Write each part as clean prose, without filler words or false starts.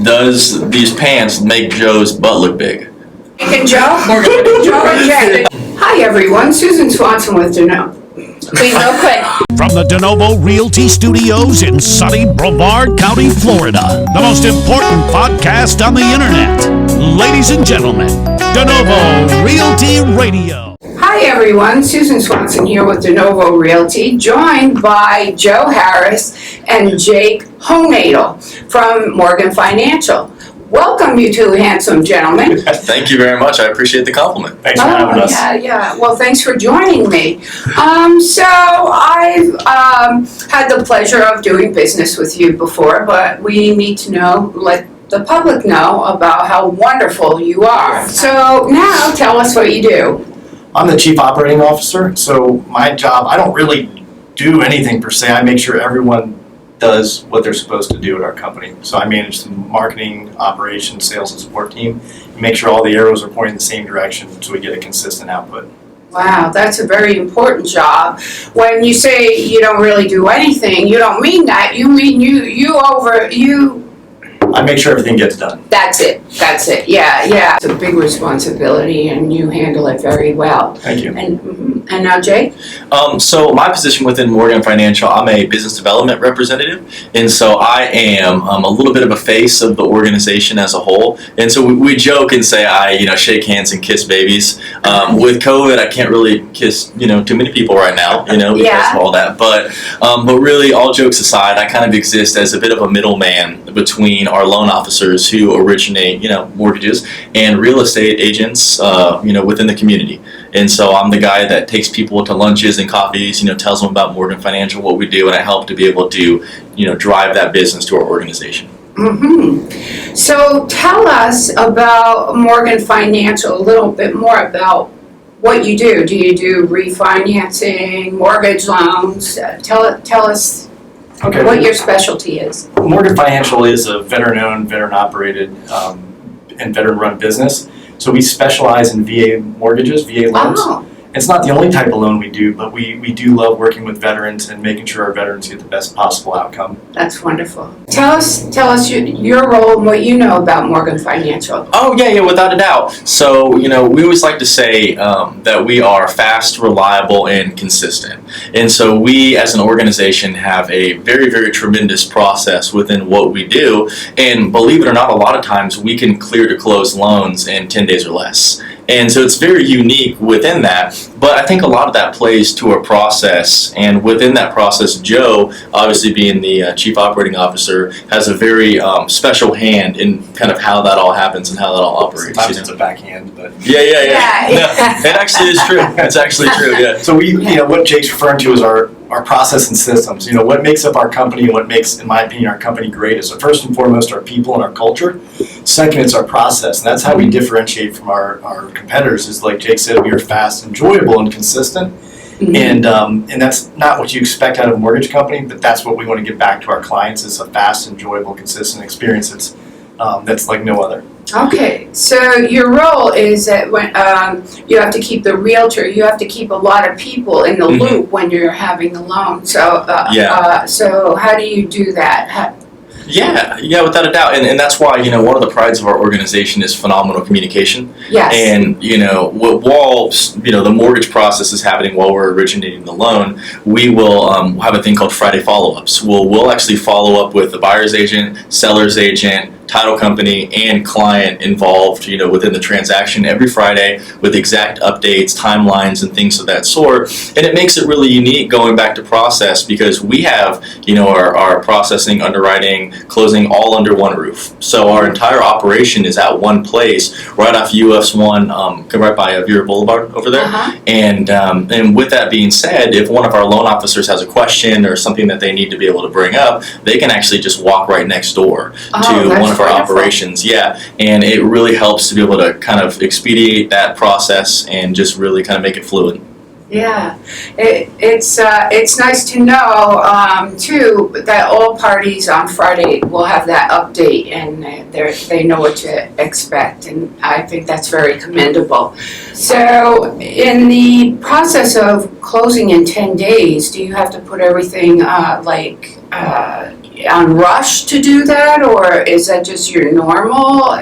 does these pants make Joe's butt look big? And Joe? Joe and Jake. Hi everyone, Susan Swanson with Denovo. Please, real quick. From the Denovo Realty Studios in sunny Brevard County, Florida, the most important podcast on the internet. Ladies and gentlemen, Denovo Realty Radio. Hi everyone, Susan Swanson here with Denovo Realty, joined by Joe Harris and Jake Honadle from Morgan Financial. Welcome, you two handsome gentlemen. Thank you very much. I appreciate the compliment. Thanks for having us. Yeah. Well, thanks for joining me. So I've had the pleasure of doing business with you before, but we need to let the public know about how wonderful you are. So now tell us what you do. I'm the Chief Operating Officer, so my job, I don't really do anything per se. I make sure everyone does what they're supposed to do at our company. So I manage the marketing, operations, sales, and support team, and make sure all the arrows are pointing in the same direction so we get a consistent output. Wow, that's a very important job. When you say you don't really do anything, you don't mean that. You mean you. I make sure everything gets done. That's it. Yeah. It's a big responsibility, and you handle it very well. Thank you. And now, Jake? So my position within Morgan Financial, I'm a business development representative, and so I am a little bit of a face of the organization as a whole. And so we joke and say I shake hands and kiss babies. With COVID, I can't really kiss too many people right now, because of all that. But really, all jokes aside, I kind of exist as a bit of a middleman between our loan officers who originate mortgages and real estate agents within the community. And so I'm the guy that takes people to lunches and coffees, tells them about Morgan Financial, what we do, and I help to be able to, drive that business to our organization. Mm-hmm. So tell us about Morgan Financial, a little bit more about what you do. Do you do refinancing, mortgage loans? Tell us what your specialty is. Morgan Financial is a veteran-owned, veteran-operated, and veteran-run business. So we specialize in VA mortgages, VA loans. Oh. It's not the only type of loan we do, but we do love working with veterans and making sure our veterans get the best possible outcome. That's wonderful. Tell us your role and what you know about Morgan Financial. Oh, yeah, without a doubt. So, we always like to say that we are fast, reliable, and consistent. And so we, as an organization, have a very, very tremendous process within what we do. And believe it or not, a lot of times we can clear to close loans in 10 days or less. And so it's very unique within that, but I think a lot of that plays to a process, and within that process, Joe, obviously being the Chief Operating Officer, has a very special hand in kind of how that all happens and how that all operates. Sometimes it's a backhand, but... Yeah. No, it actually is true. It's actually true, yeah. So what Jake's referring to is our process and systems. What makes up our company and what makes, in my opinion, our company great is first and foremost our people and our culture. Second, it's our process, and that's how we differentiate from our competitors. Is like Jake said, we are fast, enjoyable, and consistent. Mm-hmm. And that's not what you expect out of a mortgage company, but that's what we want to give back to our clients. Is a fast, enjoyable, consistent experience that's like no other. Okay, so your role is that when you have to keep the realtor, you have to keep a lot of people in the loop when you're having the loan. So so how do you do that? Yeah, without a doubt, and that's why one of the prides of our organization is phenomenal communication. Yes. And while the mortgage process is happening while we're originating the loan, we will have a thing called Friday follow-ups. We'll actually follow up with the buyer's agent, seller's agent, title company, and client involved, within the transaction every Friday with exact updates, timelines, and things of that sort. And it makes it really unique going back to process because we have, our processing, underwriting, closing all under one roof. So our entire operation is at one place, right off US 1, right by Vera Boulevard over there. Uh-huh. And with that being said, if one of our loan officers has a question or something that they need to be able to bring up, they can actually just walk right next door to one of our operations. Yeah, and it really helps to be able to kind of expedite that process and just really kind of make it fluid. Yeah, it's nice to know too that all parties on Friday will have that update and they know what to expect, and I think that's very commendable. So in the process of closing in 10 days, do you have to put everything on rush to do that, or is that just your normal?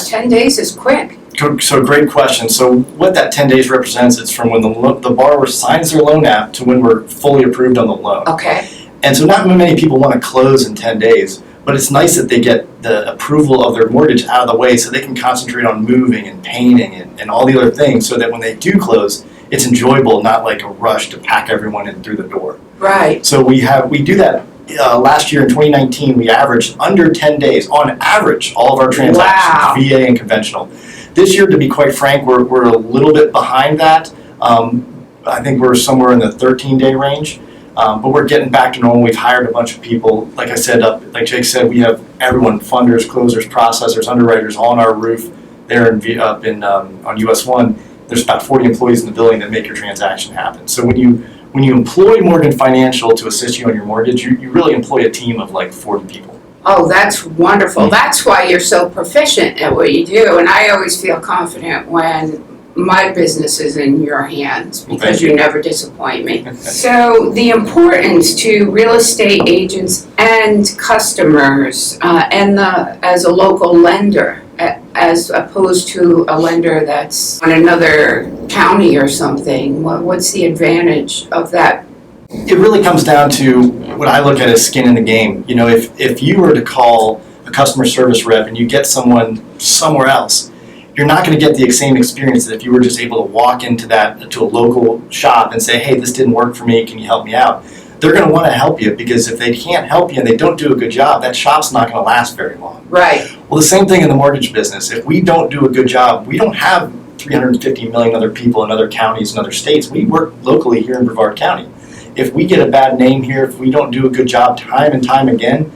10 days is quick. So great question. So what that 10 days represents, it's from when the borrower signs their loan app to when we're fully approved on the loan. Okay. And so not many people want to close in 10 days, but it's nice that they get the approval of their mortgage out of the way so they can concentrate on moving and painting and all the other things, so that when they do close, it's enjoyable, not like a rush to pack everyone in through the door. Right. So we do that. Last year in 2019, we averaged under 10 days on average all of our transactions, Wow. VA and conventional. This year, to be quite frank, we're a little bit behind that. I think we're somewhere in the 13-day range, but we're getting back to normal. We've hired a bunch of people. Like I said, like Jake said, we have everyone, funders, closers, processors, underwriters, all on our roof there on US 1. There's about 40 employees in the building that make your transaction happen. So when you employ Morgan Financial to assist you on your mortgage, you really employ a team of like 40 people. Oh, that's wonderful. That's why you're so proficient at what you do. And I always feel confident when my business is in your hands, because you never disappoint me. So the importance to real estate agents and customers as a local lender, as opposed to a lender that's on another county or something, what's the advantage of that? It really comes down to what I look at as skin in the game. You know, if you were to call a customer service rep and you get someone somewhere else, you're not going to get the same experience that if you were just able to walk into a local shop and say, hey, this didn't work for me, can you help me out? They're going to want to help you, because if they can't help you and they don't do a good job, that shop's not going to last very long. Right. Well, the same thing in the mortgage business. If we don't do a good job, we don't have 350 million other people in other counties and other states. We work locally here in Brevard County. If we get a bad name here, if we don't do a good job time and time again,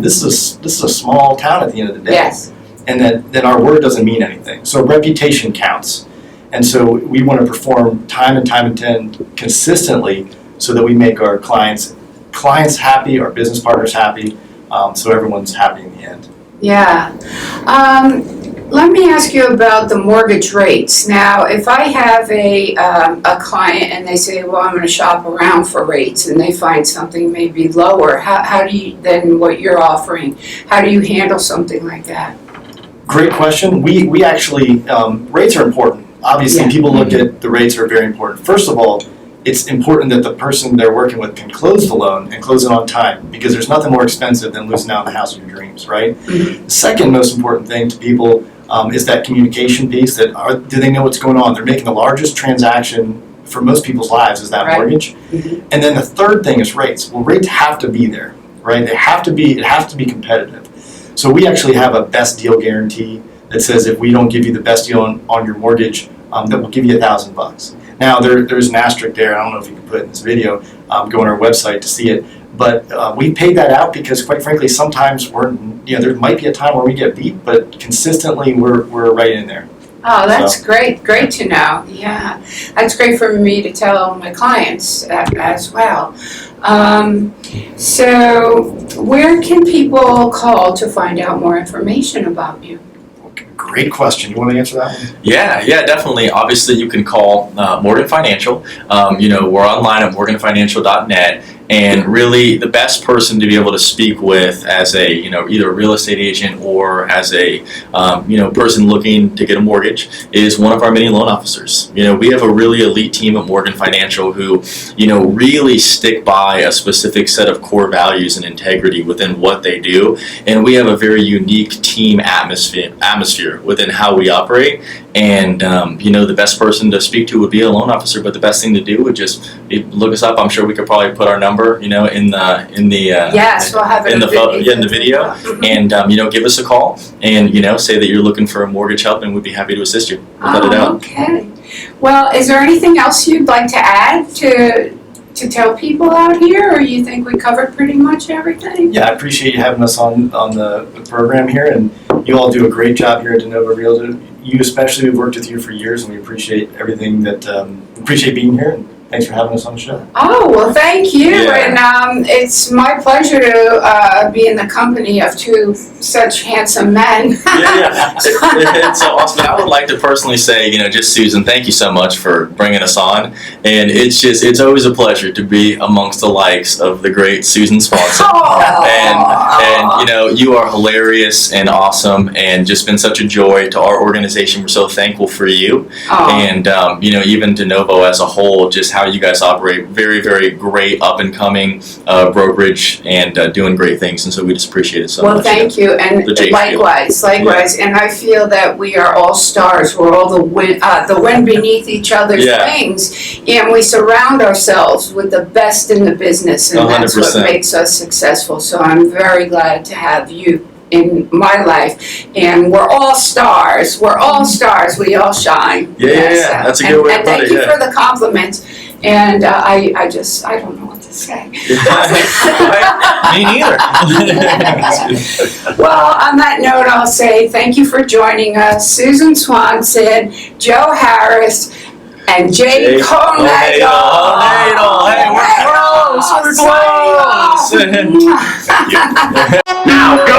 this is a small town at the end of the day. Yes. And then our word doesn't mean anything. So reputation counts. And so we want to perform time and time again consistently, so that we make our clients happy, our business partners happy, so everyone's happy in the end. Yeah. Let me ask you about the mortgage rates. Now, if I have a client and they say, well, I'm going to shop around for rates, and they find something maybe lower, how do you, than what you're offering, how do you handle something like that? Great question. We actually, rates are important. Obviously, Yeah. people look at the rates are very important. First of all, it's important that the person they're working with can close the loan and close it on time, because there's nothing more expensive than losing out on the house of your dreams, right? Mm-hmm. The second most important thing to people is that communication piece. Do they know what's going on? They're making the largest transaction for most people's lives is that Right. mortgage. Mm-hmm. And then the third thing is rates. Well, rates have to be there, right? It has to be competitive. So we actually have a best deal guarantee that says if we don't give you the best deal on your mortgage, that we'll give you $1,000. Now there's an asterisk there. I don't know if you can put it in this video. Go on our website to see it. But we paid that out because, quite frankly, sometimes there might be a time where we get beat, but consistently we're right in there. Oh, that's great. Great to know. Yeah, that's great for me to tell my clients as well. So where can people call to find out more information about you? Great question. You want to answer that one? Yeah, definitely. Obviously, you can call Morgan Financial. We're online at morganfinancial.net. And really, the best person to be able to speak with as a, either a real estate agent or as a, person looking to get a mortgage is one of our many loan officers. We have a really elite team at Morgan Financial who, really stick by a specific set of core values and integrity within what they do. And we have a very unique team atmosphere within how we operate. And, the best person to speak to would be a loan officer, but the best thing to do would just be look us up. I'm sure we could probably put our number, in the Yes, we'll have it in the video, and give us a call, and say that you're looking for a mortgage help, and we'd be happy to assist you. Without a doubt. Okay. Well, is there anything else you'd like to add to tell people out here, or you think we covered pretty much everything? Yeah, I appreciate you having us on the program here, and you all do a great job here at Denovo Realty. You especially, we've worked with you for years, and we appreciate everything appreciate being here. And Thanks for having us on the show. Oh, well, thank you. Yeah. And it's my pleasure to be in the company of two such handsome men. Yeah. It's so awesome. I would like to personally say, just Susan, thank you so much for bringing us on. And it's always a pleasure to be amongst the likes of the great Susan Swanson. And you are hilarious and awesome and just been such a joy to our organization. We're so thankful for you. And, even Denovo as a whole, just how you guys operate, very, very great up and coming brokerage and doing great things. And so we just appreciate it so much. Well, thank you. And likewise. Yeah. And I feel that we are all stars. We're all the wind beneath each other's wings. And we surround ourselves with the best in the business. And 100%. that's what makes us successful. So I'm very glad to have you in my life, and we're all stars. We all shine. Yeah, that's a good way to put it. And thank you for the compliment. And I don't know what to say. Me neither. Well, on that note, I'll say thank you for joining us, Susan Swanson, Joe Harris, and Jake Honadle. Hey, we're close. Now go!